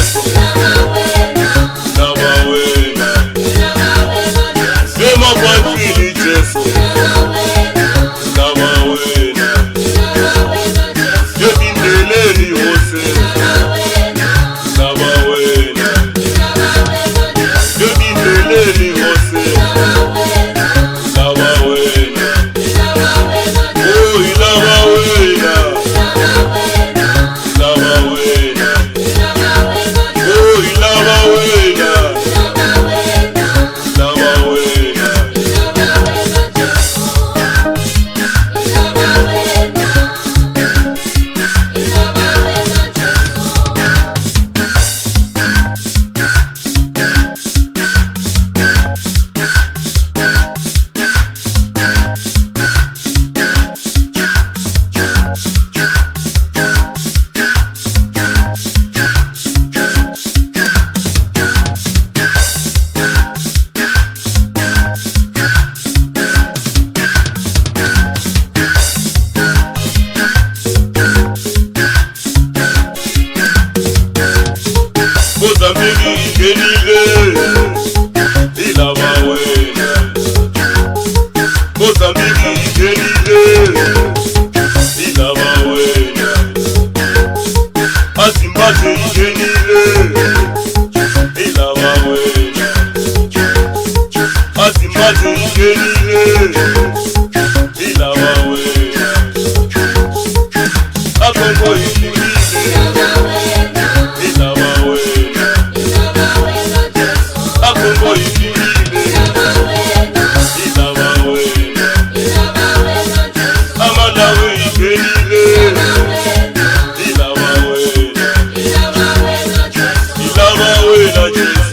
Jesu. Inabawena. Sema kwa pili Jesu. Inabawena. Yebindeleni hose. Inabawena. Yebindeleni hose. Inabawena. Oh, inabawena. Inabawena. Oh, inabawena. Mozambique igenile inabawena. Mozambique igenile inabawena. Zimbabwe igenile inabawena. Zimbabwe igenile inabawena. Congo igenile inabawena. Congo igenile inabawena. Malawi igenile inabawena. Inabawena Jesu.